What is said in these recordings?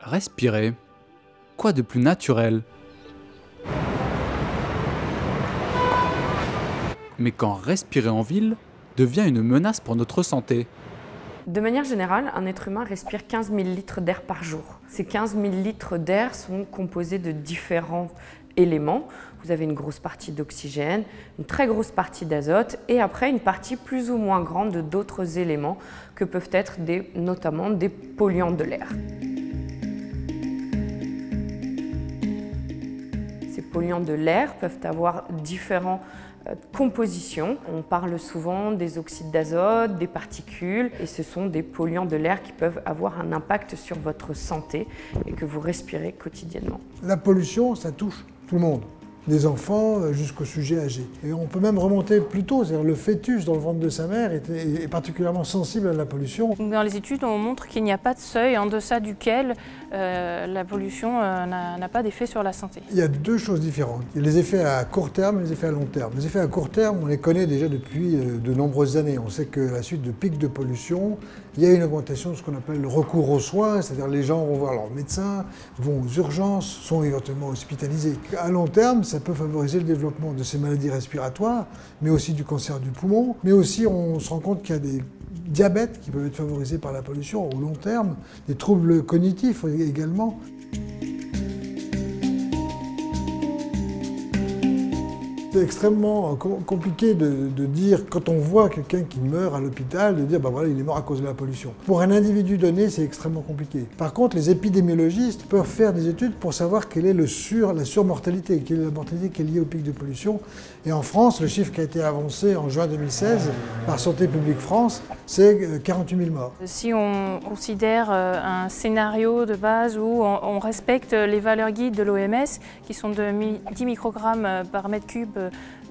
Respirer. Quoi de plus naturel? Mais quand respirer en ville devient une menace pour notre santé. De manière générale, un être humain respire 15 000 litres d'air par jour. Ces 15 000 litres d'air sont composés de différents éléments. Vous avez une grosse partie d'oxygène, une très grosse partie d'azote et après une partie plus ou moins grande d'autres éléments que peuvent être notamment des polluants de l'air. Ces polluants de l'air peuvent avoir différentes compositions. On parle souvent des oxydes d'azote, des particules, et ce sont des polluants de l'air qui peuvent avoir un impact sur votre santé et que vous respirez quotidiennement. La pollution, ça touche tout le monde, des enfants jusqu'aux sujets âgés. Et on peut même remonter plus tôt, c'est-à-dire le fœtus dans le ventre de sa mère est particulièrement sensible à la pollution. Dans les études, on montre qu'il n'y a pas de seuil en deçà duquel la pollution n'a pas d'effet sur la santé. Il y a deux choses différentes. Il y a les effets à court terme et les effets à long terme. Les effets à court terme, on les connaît déjà depuis de nombreuses années. On sait qu'à la suite de pics de pollution, il y a une augmentation de ce qu'on appelle le recours aux soins, c'est-à-dire les gens vont voir leur médecin, vont aux urgences, sont éventuellement hospitalisés. À long terme, ça peut favoriser le développement de ces maladies respiratoires, mais aussi du cancer du poumon, mais aussi on se rend compte qu'il y a des diabètes qui peuvent être favorisés par la pollution au long terme, des troubles cognitifs également. C'est extrêmement compliqué de dire, quand on voit quelqu'un qui meurt à l'hôpital, de dire bah voilà, il est mort à cause de la pollution. Pour un individu donné, c'est extrêmement compliqué. Par contre, les épidémiologistes peuvent faire des études pour savoir quelle est la surmortalité, quelle est la mortalité qui est liée au pic de pollution. Et en France, le chiffre qui a été avancé en juin 2016 par Santé publique France, c'est 48 000 morts. Si on considère un scénario de base où on respecte les valeurs guides de l'OMS, qui sont de 10 microgrammes par mètre cube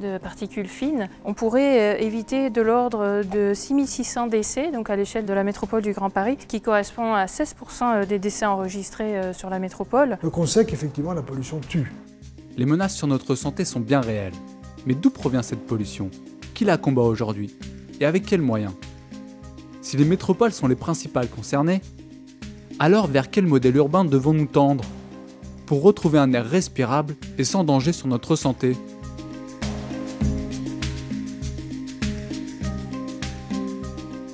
de particules fines, on pourrait éviter de l'ordre de 6 600 décès, donc à l'échelle de la métropole du Grand Paris, ce qui correspond à 16% des décès enregistrés sur la métropole. Donc on sait qu'effectivement la pollution tue. Les menaces sur notre santé sont bien réelles. Mais d'où provient cette pollution? Qui la combat aujourd'hui? Et avec quels moyens? Si les métropoles sont les principales concernées, alors vers quel modèle urbain devons-nous tendre pour retrouver un air respirable et sans danger sur notre santé?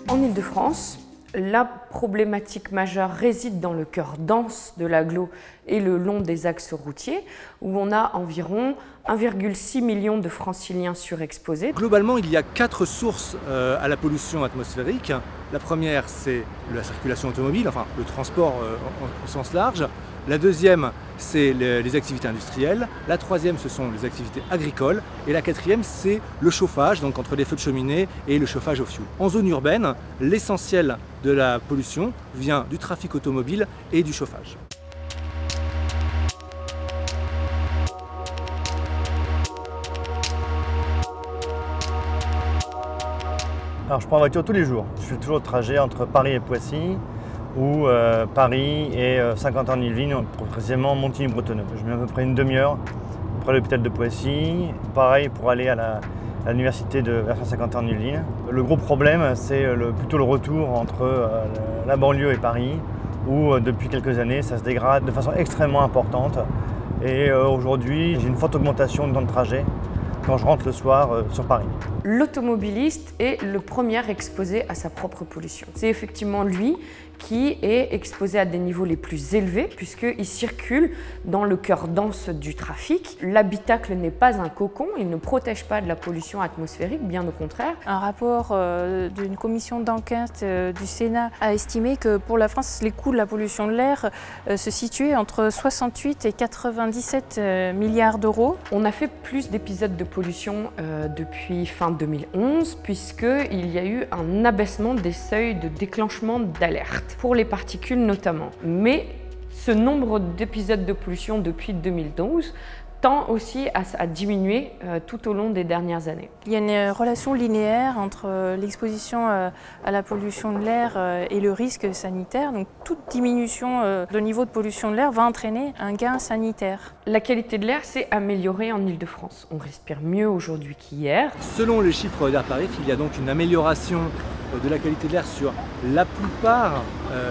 En Île-de-France, la problématique majeure réside dans le cœur dense de l'agglo et le long des axes routiers, où on a environ 1,6 million de franciliens surexposés. Globalement, il y a 4 sources à la pollution atmosphérique. La première, c'est la circulation automobile, enfin le transport au sens large. La deuxième, c'est les activités industrielles. La troisième, ce sont les activités agricoles. Et la quatrième, c'est le chauffage, donc entre les feux de cheminée et le chauffage au fioul. En zone urbaine, l'essentiel de la pollution vient du trafic automobile et du chauffage. Alors je prends la voiture tous les jours. Je fais toujours le trajet entre Paris et Poissy ou Paris et Saint-Quentin-en-Yvelines, précisément Montigny-Bretonneux. Je mets à peu près une demi-heure près de l'hôpital de Poissy. Pareil pour aller à l'université de Saint-Quentin-en-Yvelines. Le gros problème, c'est plutôt le retour entre la banlieue et Paris, où depuis quelques années, ça se dégrade de façon extrêmement importante. Et aujourd'hui, j'ai une forte augmentation de temps de trajet quand je rentre le soir sur Paris. L'automobiliste est le premier exposé à sa propre pollution. C'est effectivement lui qui est exposé à des niveaux les plus élevés puisqu'il circule dans le cœur dense du trafic. L'habitacle n'est pas un cocon, il ne protège pas de la pollution atmosphérique, bien au contraire. Un rapport d'une commission d'enquête du Sénat a estimé que pour la France, les coûts de la pollution de l'air se situaient entre 68 et 97 milliards d'euros. On a fait plus d'épisodes de pollution depuis fin 2011 puisqu'il y a eu un abaissement des seuils de déclenchement d'alerte, pour les particules notamment. Mais ce nombre d'épisodes de pollution depuis 2012 tend aussi à diminuer tout au long des dernières années. Il y a une relation linéaire entre l'exposition à la pollution de l'air et le risque sanitaire. Donc toute diminution de niveau de pollution de l'air va entraîner un gain sanitaire. La qualité de l'air s'est améliorée en Île-de-France. On respire mieux aujourd'hui qu'hier. Selon les chiffres d'Air Paris, il y a donc une amélioration de la qualité de l'air sur la plupart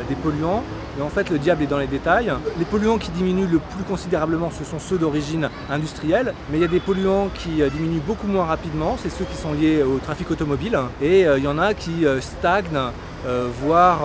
des polluants. Et en fait, le diable est dans les détails. Les polluants qui diminuent le plus considérablement, ce sont ceux d'origine industrielle. Mais il y a des polluants qui diminuent beaucoup moins rapidement, c'est ceux qui sont liés au trafic automobile. Et il y en a qui stagnent, voire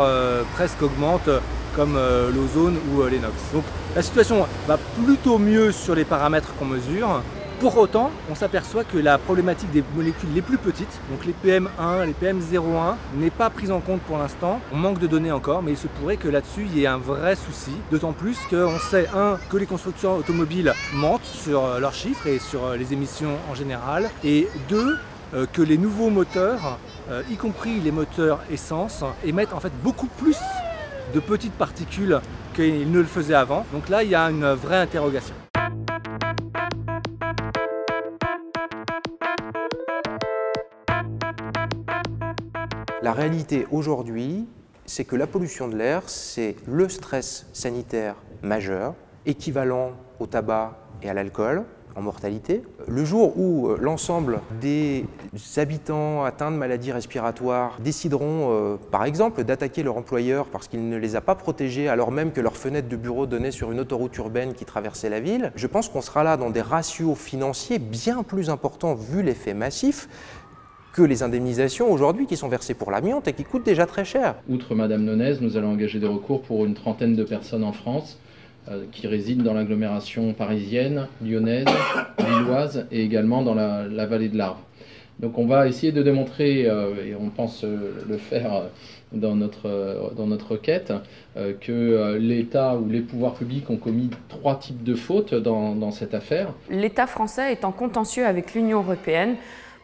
presque augmentent, comme l'ozone ou les NOx. Donc la situation va plutôt mieux sur les paramètres qu'on mesure. Pour autant, on s'aperçoit que la problématique des molécules les plus petites, donc les PM1, les PM01, n'est pas prise en compte pour l'instant. On manque de données encore, mais il se pourrait que là-dessus, il y ait un vrai souci. D'autant plus qu'on sait, que les constructeurs automobiles mentent sur leurs chiffres et sur les émissions en général, et 2, que les nouveaux moteurs, y compris les moteurs essence, émettent en fait beaucoup plus de petites particules qu'ils ne le faisaient avant. Donc là, il y a une vraie interrogation. La réalité aujourd'hui, c'est que la pollution de l'air, c'est le stress sanitaire majeur, équivalent au tabac et à l'alcool en mortalité. Le jour où l'ensemble des habitants atteints de maladies respiratoires décideront, par exemple, d'attaquer leur employeur parce qu'il ne les a pas protégés alors même que leur fenêtre de bureau donnait sur une autoroute urbaine qui traversait la ville, je pense qu'on sera là dans des ratios financiers bien plus importants vu l'effet massif que les indemnisations aujourd'hui qui sont versées pour l'amiante et qui coûtent déjà très cher. Outre Madame Nonez, nous allons engager des recours pour une trentaine de personnes en France qui résident dans l'agglomération parisienne, lyonnaise, lilloise et également dans la vallée de l'Arve. Donc on va essayer de démontrer, et on pense le faire dans notre requête, que l'État ou les pouvoirs publics ont commis 3 types de fautes dans cette affaire. L'État français est en contentieux avec l'Union européenne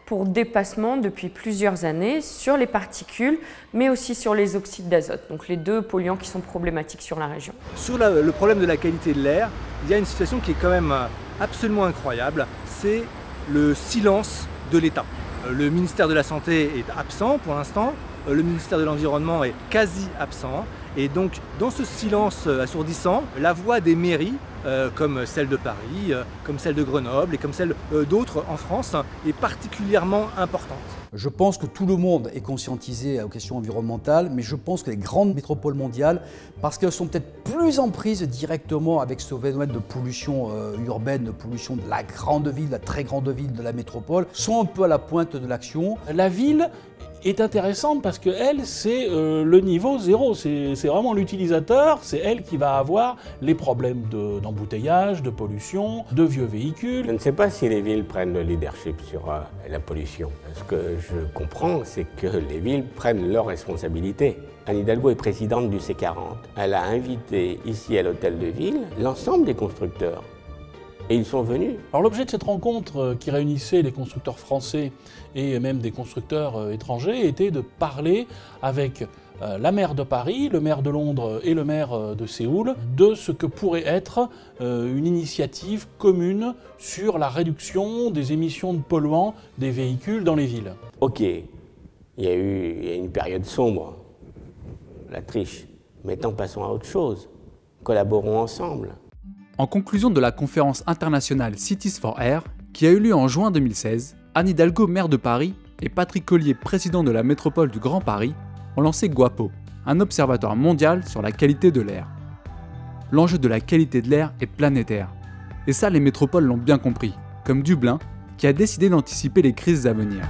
pour dépassement depuis plusieurs années sur les particules, mais aussi sur les oxydes d'azote, donc les 2 polluants qui sont problématiques sur la région. Sur le problème de la qualité de l'air, il y a une situation qui est quand même absolument incroyable, c'est le silence de l'État. Le ministère de la Santé est absent pour l'instant, le ministère de l'Environnement est quasi absent, et donc dans ce silence assourdissant, la voix des mairies, comme celle de Paris, comme celle de Grenoble et comme celle d'autres en France, est particulièrement importante. Je pense que tout le monde est conscientisé aux questions environnementales, mais je pense que les grandes métropoles mondiales, parce qu'elles sont peut-être plus en prise directement avec ce phénomène de pollution urbaine, de pollution de la grande ville, de la très grande ville de la métropole, sont un peu à la pointe de l'action. La ville est intéressante parce qu'elle, c'est le niveau zéro, c'est vraiment l'utilisateur, c'est elle qui va avoir les problèmes d'embouteillage, de pollution, de vieux véhicules. Je ne sais pas si les villes prennent le leadership sur la pollution. Ce que je comprends, c'est que les villes prennent leurs responsabilités. Anne Hidalgo est présidente du C40. Elle a invité ici à l'hôtel de ville l'ensemble des constructeurs. Et ils sont venus. Alors l'objet de cette rencontre qui réunissait les constructeurs français et même des constructeurs étrangers était de parler avec la maire de Paris, le maire de Londres et le maire de Séoul de ce que pourrait être une initiative commune sur la réduction des émissions de polluants des véhicules dans les villes. Ok, il y a eu une période sombre, la triche. Maintenant passons à autre chose. Collaborons ensemble. En conclusion de la conférence internationale Cities for Air, qui a eu lieu en juin 2016, Anne Hidalgo, maire de Paris, et Patrick Collier, président de la métropole du Grand Paris, ont lancé Guapo, un observatoire mondial sur la qualité de l'air. L'enjeu de la qualité de l'air est planétaire. Et ça, les métropoles l'ont bien compris, comme Dublin, qui a décidé d'anticiper les crises à venir.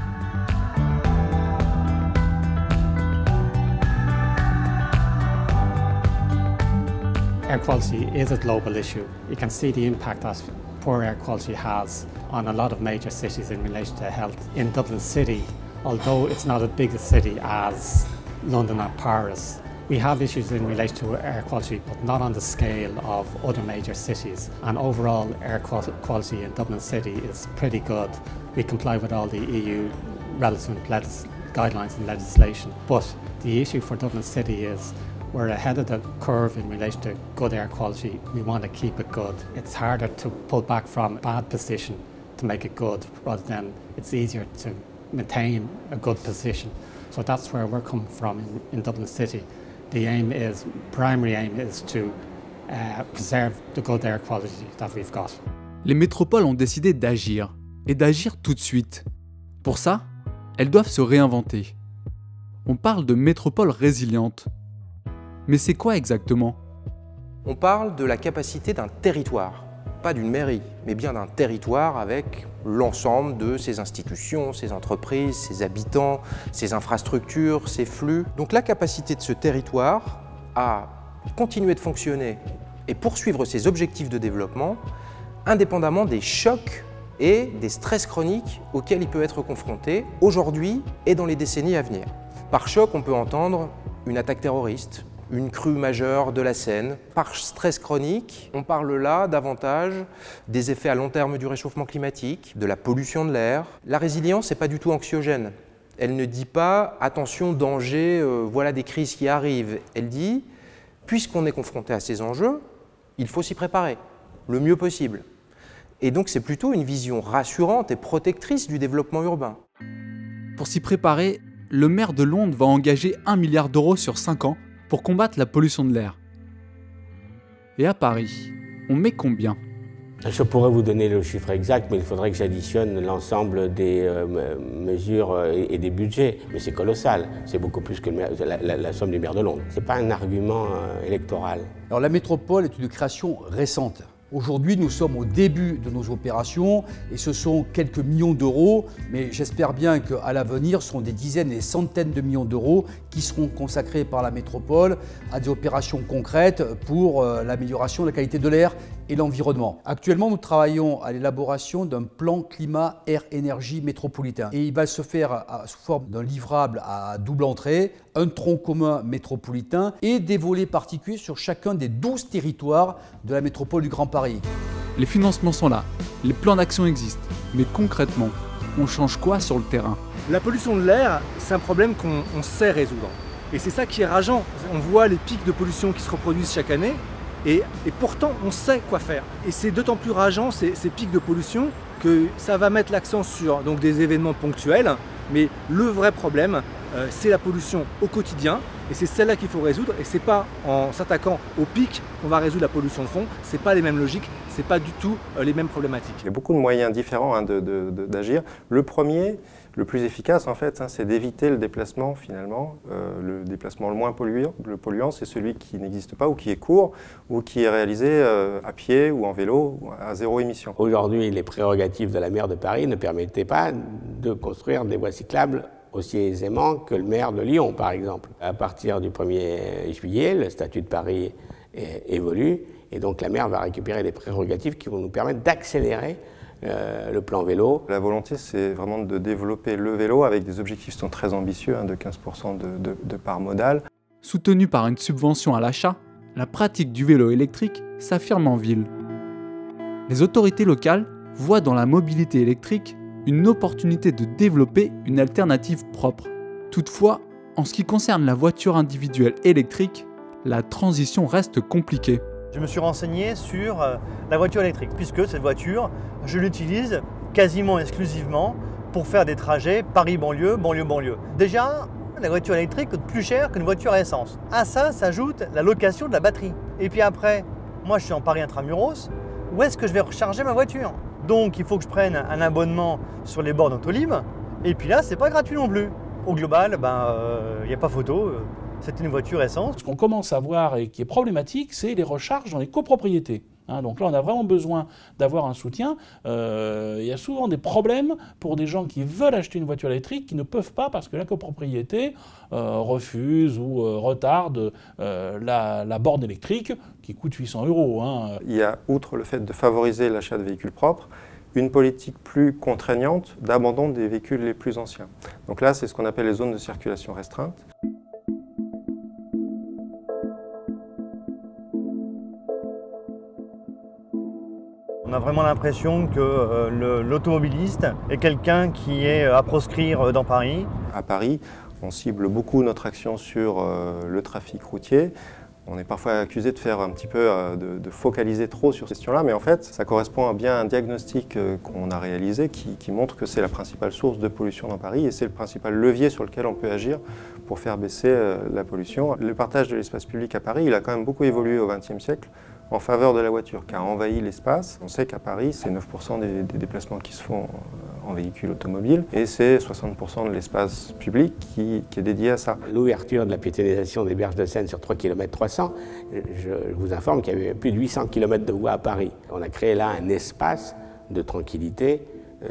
Air quality is a global issue. You can see the impact that poor air quality has on a lot of major cities in relation to health. In Dublin City, although it's not as big a city as London or Paris, we have issues in relation to air quality, but not on the scale of other major cities. And overall, air quality in Dublin City is pretty good. We comply with all the EU relevant guidelines and legislation. But the issue for Dublin City is we're ahead of the curve in relation to good air quality. We want to keep it good. It's harder to pull back from a bad position to make it good, rather than it's easier to maintain a good position. So that's where we're coming from in Dublin City. The primary aim is to preserve the good air quality that we've got. Les métropoles ont décidé d'agir, et d'agir tout de suite. Pour ça, elles doivent se réinventer. On parle de métropole résiliente. Mais c'est quoi exactement? On parle de la capacité d'un territoire, pas d'une mairie, mais bien d'un territoire avec l'ensemble de ses institutions, ses entreprises, ses habitants, ses infrastructures, ses flux. Donc la capacité de ce territoire à continuer de fonctionner et poursuivre ses objectifs de développement indépendamment des chocs et des stress chroniques auxquels il peut être confronté aujourd'hui et dans les décennies à venir. Par choc, on peut entendre une attaque terroriste, une crue majeure de la Seine. Par stress chronique, on parle là davantage des effets à long terme du réchauffement climatique, de la pollution de l'air. La résilience n'est pas du tout anxiogène. Elle ne dit pas « attention, danger, voilà des crises qui arrivent ». Elle dit « puisqu'on est confronté à ces enjeux, il faut s'y préparer le mieux possible ». Et donc c'est plutôt une vision rassurante et protectrice du développement urbain. Pour s'y préparer, le maire de Londres va engager 1 milliard d'euros sur 5 ans pour combattre la pollution de l'air. Et à Paris, on met combien? Je pourrais vous donner le chiffre exact, mais il faudrait que j'additionne l'ensemble des mesures et des budgets. Mais c'est colossal, c'est beaucoup plus que la somme du maire de Londres. Ce n'est pas un argument électoral. Alors la métropole est une création récente. Aujourd'hui, nous sommes au début de nos opérations et ce sont quelques millions d'euros, mais j'espère bien qu'à l'avenir, ce seront des dizaines et des centaines de millions d'euros qui seront consacrés par la métropole à des opérations concrètes pour l'amélioration de la qualité de l'air et l'environnement. Actuellement, nous travaillons à l'élaboration d'un plan climat-air-énergie métropolitain et il va se faire sous forme d'un livrable à double entrée, un tronc commun métropolitain et des volets particuliers sur chacun des 12 territoires de la métropole du Grand Paris. Les financements sont là, les plans d'action existent, mais concrètement, on change quoi sur le terrain? La pollution de l'air, c'est un problème qu'on sait résoudre. Et c'est ça qui est rageant. On voit les pics de pollution qui se reproduisent chaque année, et pourtant on sait quoi faire. Et c'est d'autant plus rageant ces pics de pollution que ça va mettre l'accent sur donc, des événements ponctuels, mais le vrai problème, c'est la pollution au quotidien, et c'est celle-là qu'il faut résoudre, et c'est pas en s'attaquant au pic qu'on va résoudre la pollution de fond, c'est pas les mêmes logiques, c'est pas du tout les mêmes problématiques. Il y a beaucoup de moyens différents d'agir. Le premier, le plus efficace en fait, c'est d'éviter le déplacement finalement. Le déplacement le moins polluant, c'est celui qui n'existe pas ou qui est court ou qui est réalisé à pied ou en vélo ou à zéro émission. Aujourd'hui, les prérogatives de la maire de Paris ne permettaient pas de construire des voies cyclables aussi aisément que le maire de Lyon, par exemple. À partir du 1er juillet, le statut de Paris évolue et donc la maire va récupérer des prérogatives qui vont nous permettre d'accélérer le plan vélo. La volonté, c'est vraiment de développer le vélo avec des objectifs qui sont très ambitieux, de 15% de part modale. Soutenue par une subvention à l'achat, la pratique du vélo électrique s'affirme en ville. Les autorités locales voient dans la mobilité électrique une opportunité de développer une alternative propre. Toutefois, en ce qui concerne la voiture individuelle électrique, la transition reste compliquée. Je me suis renseigné sur la voiture électrique, puisque cette voiture, je l'utilise quasiment exclusivement pour faire des trajets Paris-banlieue, banlieue-banlieue. Déjà, la voiture électrique coûte plus cher qu'une voiture à essence. À ça s'ajoute la location de la batterie. Et puis après, moi je suis en Paris intramuros, où est-ce que je vais recharger ma voiture? Donc il faut que je prenne un abonnement sur les bornes Autolib, et puis là c'est pas gratuit non plus. Au global, il n'y a pas photo, c'est une voiture essence. Ce qu'on commence à voir et qui est problématique, c'est les recharges dans les copropriétés. Donc là, on a vraiment besoin d'avoir un soutien. Il y a souvent des problèmes pour des gens qui veulent acheter une voiture électrique, qui ne peuvent pas parce que la copropriété refuse ou retarde la borne électrique qui coûte 800 €. Il y a, outre le fait de favoriser l'achat de véhicules propres, une politique plus contraignante d'abandon des véhicules les plus anciens. Donc là, c'est ce qu'on appelle les zones de circulation restreinte. On a vraiment l'impression que l'automobiliste est quelqu'un qui est à proscrire dans Paris. À Paris, on cible beaucoup notre action sur le trafic routier. On est parfois accusé de faire un petit peu, de focaliser trop sur ces questions-là, mais en fait, ça correspond bien à un diagnostic qu'on a réalisé qui montre que c'est la principale source de pollution dans Paris et c'est le principal levier sur lequel on peut agir pour faire baisser la pollution. Le partage de l'espace public à Paris, il a quand même beaucoup évolué au XXe siècle en faveur de la voiture, qui a envahi l'espace. On sait qu'à Paris, c'est 9% des déplacements qui se font en véhicule automobile et c'est 60% de l'espace public qui est dédié à ça. L'ouverture de la piétonisation des berges de Seine sur 3 km 300, je vous informe qu'il y avait plus de 800 km de voies à Paris. On a créé là un espace de tranquillité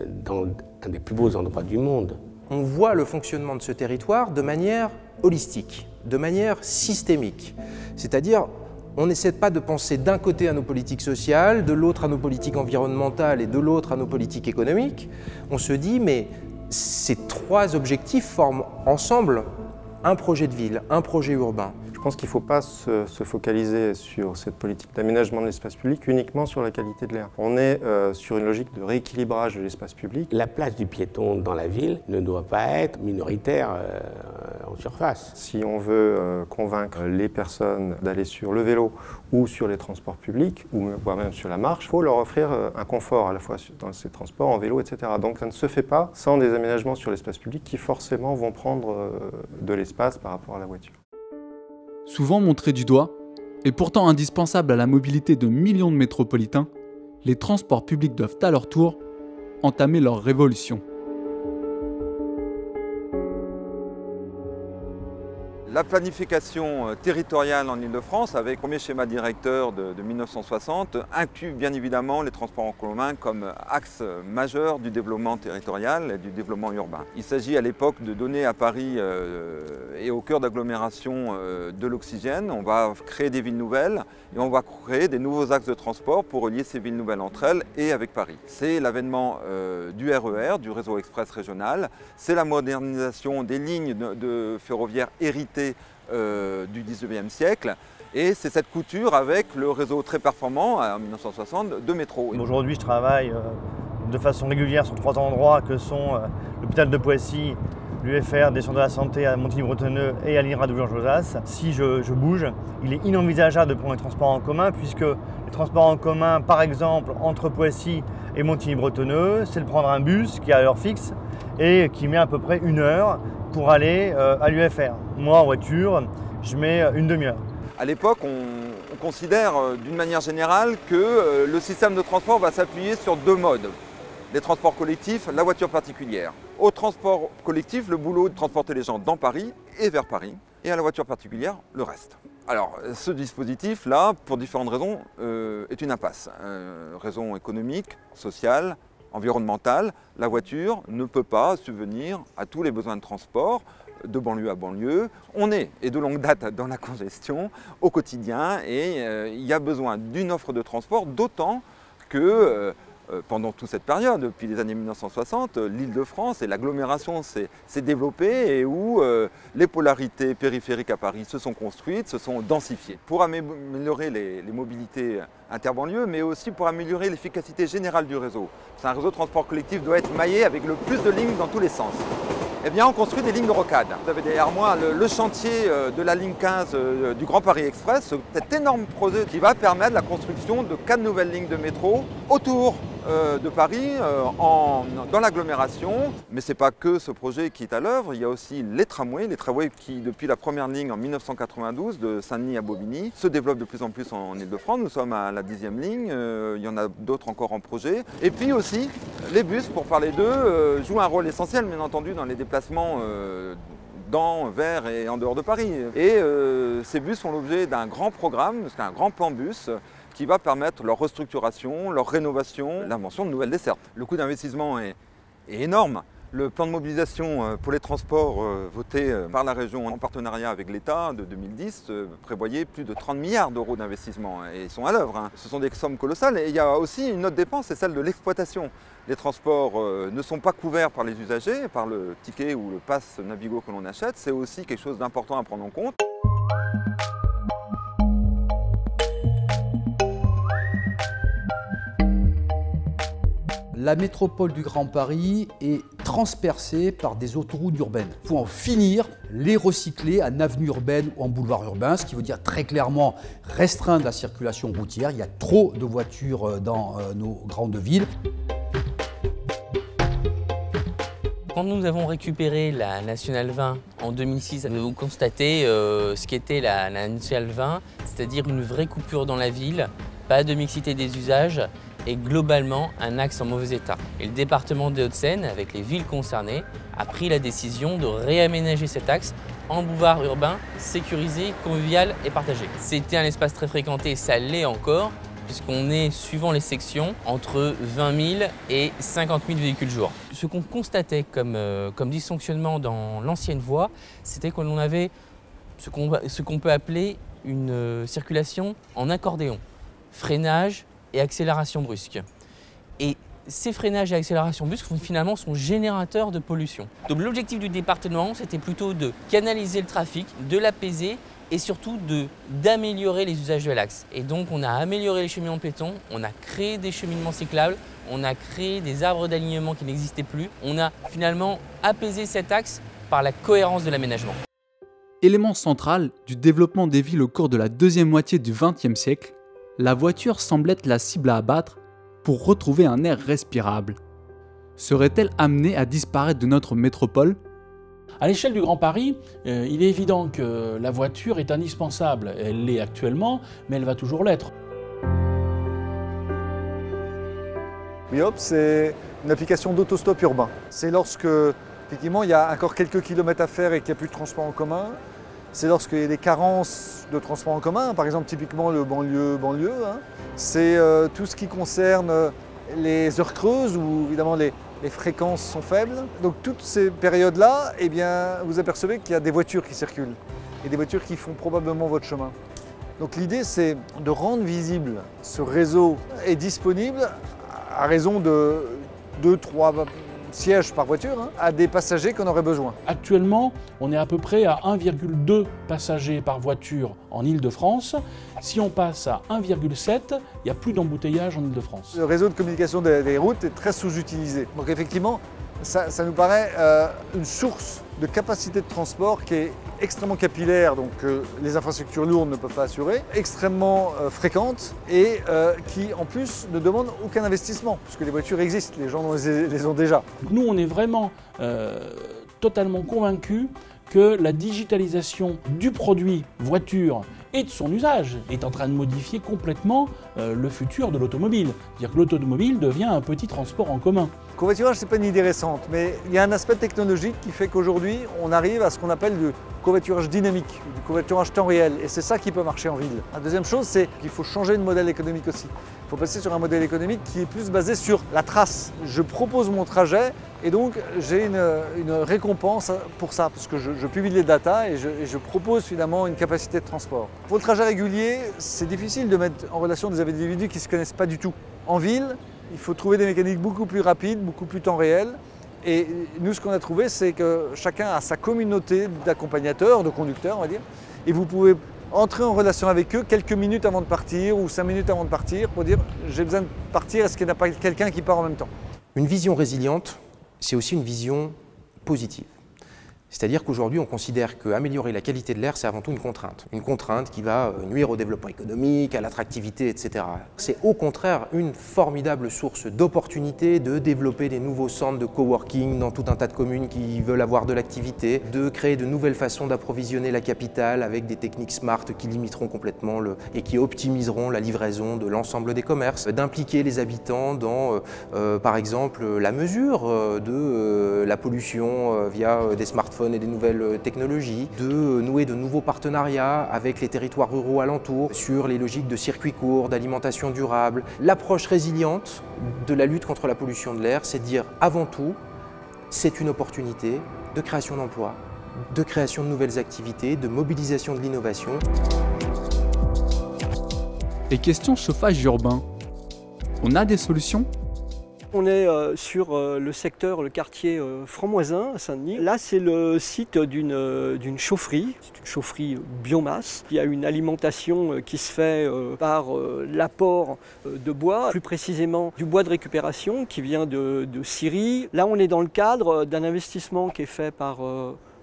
dans un des plus beaux endroits du monde. On voit le fonctionnement de ce territoire de manière holistique, de manière systémique. C'est-à-dire, on n'essaie pas de penser d'un côté à nos politiques sociales, de l'autre à nos politiques environnementales et de l'autre à nos politiques économiques. On se dit, mais ces trois objectifs forment ensemble un projet de ville, un projet urbain. Je pense qu'il ne faut pas se focaliser sur cette politique d'aménagement de l'espace public uniquement sur la qualité de l'air. On est sur une logique de rééquilibrage de l'espace public. La place du piéton dans la ville ne doit pas être minoritaire en surface. Si on veut convaincre les personnes d'aller sur le vélo ou sur les transports publics, ou voire même sur la marche, il faut leur offrir un confort à la fois dans ces transports, en vélo, etc. Donc ça ne se fait pas sans des aménagements sur l'espace public qui forcément vont prendre de l'espace par rapport à la voiture. Souvent montrés du doigt, et pourtant indispensables à la mobilité de millions de métropolitains, les transports publics doivent à leur tour entamer leur révolution. La planification territoriale en Ile-de-France, avec le premier schéma directeur de 1960, inclut bien évidemment les transports en commun comme axe majeur du développement territorial et du développement urbain. Il s'agit à l'époque de donner à Paris et au cœur d'agglomération de l'oxygène. On va créer des villes nouvelles et on va créer des nouveaux axes de transport pour relier ces villes nouvelles entre elles et avec Paris. C'est l'avènement du RER, du réseau express régional, c'est la modernisation des lignes de ferroviaires héritées du 19e siècle et c'est cette couture avec le réseau très performant en 1960 de métro. Aujourd'hui je travaille de façon régulière sur 3 endroits que sont l'hôpital de Poissy, l'UFR des centres de la santé à Montigny-Bretonneux et à l'INRA de Bourg-en-Josas. Si je bouge, il est inenvisageable de prendre les transports en commun puisque les transports en commun, par exemple, entre Poissy et Montigny-Bretonneux, c'est de prendre un bus qui est à l'heure fixe et qui met à peu près 1 heure pour aller à l'UFR. Moi, en voiture, je mets une demi-heure. À l'époque, on considère d'une manière générale que le système de transport va s'appuyer sur 2 modes. Les transports collectifs, la voiture particulière. Au transport collectif, le boulot de transporter les gens dans Paris et vers Paris, et à la voiture particulière, le reste. Alors, ce dispositif-là, pour différentes raisons, est une impasse. Raison économique, sociale, environnementale. La voiture ne peut pas subvenir à tous les besoins de transport de banlieue à banlieue. On est, et de longue date, dans la congestion au quotidien et il y a besoin d'une offre de transport, d'autant que pendant toute cette période, depuis les années 1960, l'Île-de-France et l'agglomération s'est développée et où les polarités périphériques à Paris se sont construites, se sont densifiées. Pour améliorer les mobilités interbanlieues, mais aussi pour améliorer l'efficacité générale du réseau. Un réseau de transport collectif doit être maillé avec le plus de lignes dans tous les sens. Eh bien, on construit des lignes de rocade. Vous avez derrière moi le chantier de la ligne 15 du Grand Paris Express, cet énorme projet qui va permettre la construction de 4 nouvelles lignes de métro autour de Paris, dans l'agglomération. Mais ce n'est pas que ce projet qui est à l'œuvre, il y a aussi les tramways qui, depuis la première ligne en 1992 de Saint-Denis à Bobigny, se développent de plus en plus en Ile-de-France. Nous sommes à la 10e ligne, il y en a d'autres encore en projet. Et puis aussi, les bus, pour parler d'eux, jouent un rôle essentiel, bien entendu, dans les déplacements dans, vers et en dehors de Paris. Et ces bus font l'objet d'un grand programme, c'est un grand plan bus, qui va permettre leur restructuration, leur rénovation, l'invention de nouvelles dessertes. Le coût d'investissement est énorme. Le plan de mobilisation pour les transports voté par la région en partenariat avec l'État de 2010 prévoyait plus de 30 milliards d'euros d'investissement et ils sont à l'œuvre. Ce sont des sommes colossales et il y a aussi une autre dépense, c'est celle de l'exploitation. Les transports ne sont pas couverts par les usagers, par le ticket ou le pass Navigo que l'on achète. C'est aussi quelque chose d'important à prendre en compte. La métropole du Grand Paris est transpercée par des autoroutes urbaines. Il faut en finir, les recycler en avenue urbaine ou en boulevard urbain, ce qui veut dire très clairement restreindre la circulation routière. Il y a trop de voitures dans nos grandes villes. Quand nous avons récupéré la Nationale 20 en 2006, nous avons constaté ce qu'était la Nationale 20, c'est-à-dire une vraie coupure dans la ville, pas de mixité des usages est globalement un axe en mauvais état. Et le département des Hauts-de-Seine, avec les villes concernées, a pris la décision de réaménager cet axe en boulevard urbain, sécurisé, convivial et partagé. C'était un espace très fréquenté, ça l'est encore, puisqu'on est, suivant les sections, entre 20 000 et 50 000 véhicules jour. Ce qu'on constatait comme dysfonctionnement dans l'ancienne voie, c'était qu'on avait ce qu'on peut appeler une circulation en accordéon, freinage et accélération brusque. Et ces freinages et accélérations brusques finalement sont générateurs de pollution. Donc l'objectif du département, c'était plutôt de canaliser le trafic, de l'apaiser et surtout d'améliorer les usages de l'axe. Et donc on a amélioré les cheminements piétons, on a créé des cheminements cyclables, on a créé des arbres d'alignement qui n'existaient plus. On a finalement apaisé cet axe par la cohérence de l'aménagement. Élément central du développement des villes au cours de la deuxième moitié du XXe siècle, la voiture semble être la cible à abattre pour retrouver un air respirable. Serait-elle amenée à disparaître de notre métropole ? À l'échelle du Grand Paris, il est évident que la voiture est indispensable. Elle l'est actuellement, mais elle va toujours l'être. WeHop, c'est une application d'autostop urbain. C'est lorsque, effectivement, il y a encore quelques kilomètres à faire et qu'il n'y a plus de transport en commun. C'est lorsqu'il y a des carences de transport en commun, par exemple typiquement le banlieue. C'est tout ce qui concerne les heures creuses où évidemment les fréquences sont faibles. Donc toutes ces périodes-là, eh bien, vous apercevez qu'il y a des voitures qui circulent et des voitures qui font probablement votre chemin. Donc l'idée, c'est de rendre visible ce réseau est disponible à raison de 2-3 sièges par voiture à des passagers qu'on aurait besoin. Actuellement, on est à peu près à 1,2 passagers par voiture en Île-de-France. Si on passe à 1,7, il n'y a plus d'embouteillage en Île-de-France. Le réseau de communication des routes est très sous-utilisé. Donc effectivement, ça nous paraît une source de capacité de transport qui est extrêmement capillaire, donc les infrastructures lourdes ne peuvent pas assurer, extrêmement fréquente et qui en plus ne demande aucun investissement, puisque les voitures existent, les gens les ont déjà. Nous, on est vraiment totalement convaincus que la digitalisation du produit voiture et de son usage est en train de modifier complètement le futur de l'automobile. C'est-à-dire que l'automobile devient un petit transport en commun. Le covoiturage, ce n'est pas une idée récente, mais il y a un aspect technologique qui fait qu'aujourd'hui, on arrive à ce qu'on appelle du covoiturage dynamique, du covoiturage temps réel, et c'est ça qui peut marcher en ville. La deuxième chose, c'est qu'il faut changer de modèle économique aussi. Il faut passer sur un modèle économique qui est plus basé sur la trace. Je propose mon trajet et donc j'ai une récompense pour ça, parce que je publie les data et je propose finalement une capacité de transport. Pour le trajet régulier, c'est difficile de mettre en relation des individus qui ne se connaissent pas du tout. En ville, il faut trouver des mécaniques beaucoup plus rapides, beaucoup plus temps réel. Et nous, ce qu'on a trouvé, c'est que chacun a sa communauté d'accompagnateurs, de conducteurs, on va dire. Et vous pouvez entrer en relation avec eux quelques minutes avant de partir ou 5 minutes avant de partir pour dire « j'ai besoin de partir, est-ce qu'il n'y a pas quelqu'un qui part en même temps ?» Une vision résiliente, c'est aussi une vision positive. C'est-à-dire qu'aujourd'hui, on considère qu'améliorer la qualité de l'air, c'est avant tout une contrainte. Une contrainte qui va nuire au développement économique, à l'attractivité, etc. C'est au contraire une formidable source d'opportunités de développer des nouveaux centres de coworking dans tout un tas de communes qui veulent avoir de l'activité, de créer de nouvelles façons d'approvisionner la capitale avec des techniques smart qui limiteront complètement et qui optimiseront la livraison de l'ensemble des commerces, d'impliquer les habitants dans, par exemple, la mesure de la pollution via des smartphones et des nouvelles technologies, de nouer de nouveaux partenariats avec les territoires ruraux alentours sur les logiques de circuits courts, d'alimentation durable. L'approche résiliente de la lutte contre la pollution de l'air, c'est de dire avant tout, c'est une opportunité de création d'emplois, de création de nouvelles activités, de mobilisation de l'innovation. Et question chauffage urbain, on a des solutions ? On est sur le secteur, le quartier Franc-Moisin à Saint-Denis. Là, c'est le site d'une chaufferie. C'est une chaufferie biomasse. Il y a une alimentation qui se fait par l'apport de bois, plus précisément du bois de récupération qui vient de Syrie. Là, on est dans le cadre d'un investissement qui est fait par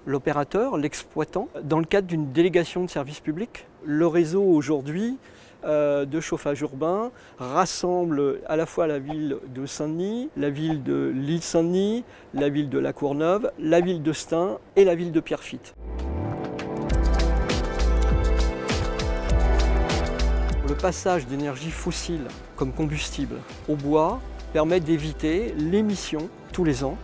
l'opérateur, l'exploitant, dans le cadre d'une délégation de service public. Le réseau aujourd'hui de chauffage urbain rassemble à la fois la ville de Saint-Denis, la ville de l'Île-Saint-Denis, la ville de La Courneuve, la ville de Stein et la ville de Pierrefitte. Le passage d'énergie fossile comme combustible au bois permet d'éviter l'émission tous les ans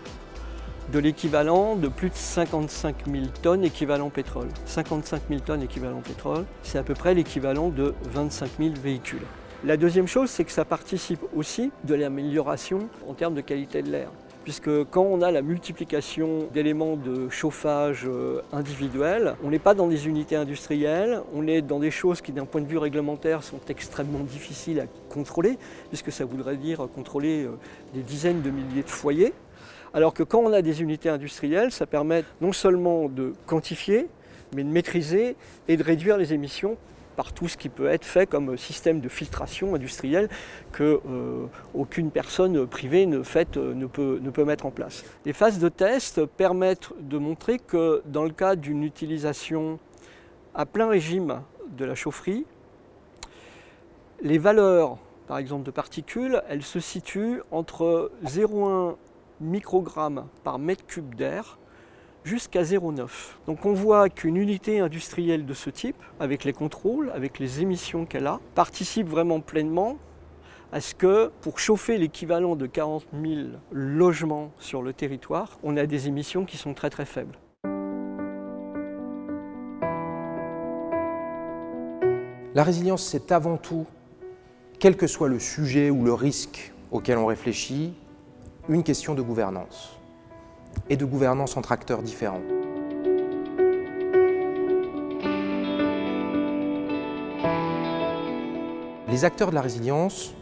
de l'équivalent de plus de 55 000 tonnes équivalent pétrole. 55 000 tonnes équivalent pétrole, c'est à peu près l'équivalent de 25 000 véhicules. La deuxième chose, c'est que ça participe aussi de l'amélioration en termes de qualité de l'air. Puisque quand on a la multiplication d'éléments de chauffage individuels, on n'est pas dans des unités industrielles, on est dans des choses qui d'un point de vue réglementaire sont extrêmement difficiles à contrôler, puisque ça voudrait dire contrôler des dizaines de milliers de foyers. Alors que quand on a des unités industrielles, ça permet non seulement de quantifier, mais de maîtriser et de réduire les émissions par tout ce qui peut être fait comme système de filtration industrielle que aucune personne privée ne peut mettre en place. Les phases de test permettent de montrer que dans le cas d'une utilisation à plein régime de la chaufferie, les valeurs, par exemple de particules, elles se situent entre 0,1 microgrammes par mètre cube d'air jusqu'à 0,9. Donc on voit qu'une unité industrielle de ce type, avec les contrôles, avec les émissions qu'elle a, participe vraiment pleinement à ce que pour chauffer l'équivalent de 40 000 logements sur le territoire, on a des émissions qui sont très très faibles. La résilience, c'est avant tout, quel que soit le sujet ou le risque auquel on réfléchit, une question de gouvernance. Et de gouvernance entre acteurs différents. Les acteurs de la résilience,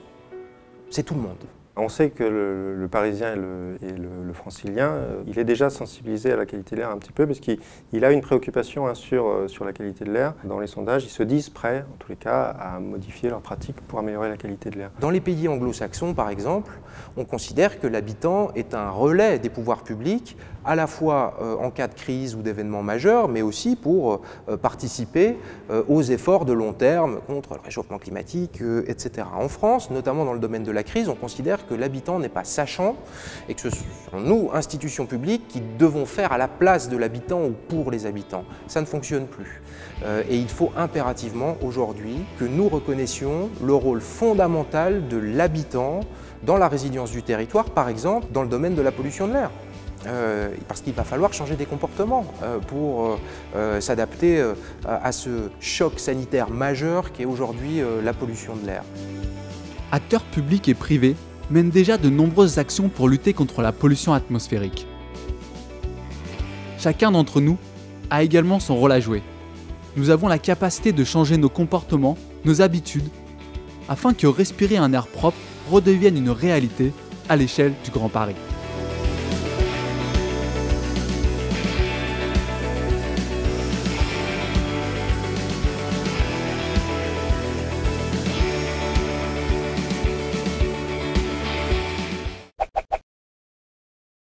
c'est tout le monde. On sait que le Parisien et le Francilien, il est déjà sensibilisé à la qualité de l'air un petit peu, parce qu'il a une préoccupation sur la qualité de l'air. Dans les sondages, ils se disent prêts, en tous les cas, à modifier leurs pratiques pour améliorer la qualité de l'air. Dans les pays anglo-saxons, par exemple, on considère que l'habitant est un relais des pouvoirs publics, à la fois en cas de crise ou d'événements majeurs, mais aussi pour participer aux efforts de long terme contre le réchauffement climatique, etc. En France, notamment dans le domaine de la crise, on considère que l'habitant n'est pas sachant et que ce sont nous, institutions publiques, qui devons faire à la place de l'habitant ou pour les habitants. Ça ne fonctionne plus. Et il faut impérativement aujourd'hui que nous reconnaissions le rôle fondamental de l'habitant dans la résilience du territoire, par exemple dans le domaine de la pollution de l'air. Parce qu'il va falloir changer des comportements pour s'adapter à ce choc sanitaire majeur qu'est aujourd'hui la pollution de l'air. Acteurs publics et privés mènent déjà de nombreuses actions pour lutter contre la pollution atmosphérique. Chacun d'entre nous a également son rôle à jouer. Nous avons la capacité de changer nos comportements, nos habitudes, afin que respirer un air propre redevienne une réalité à l'échelle du Grand Paris.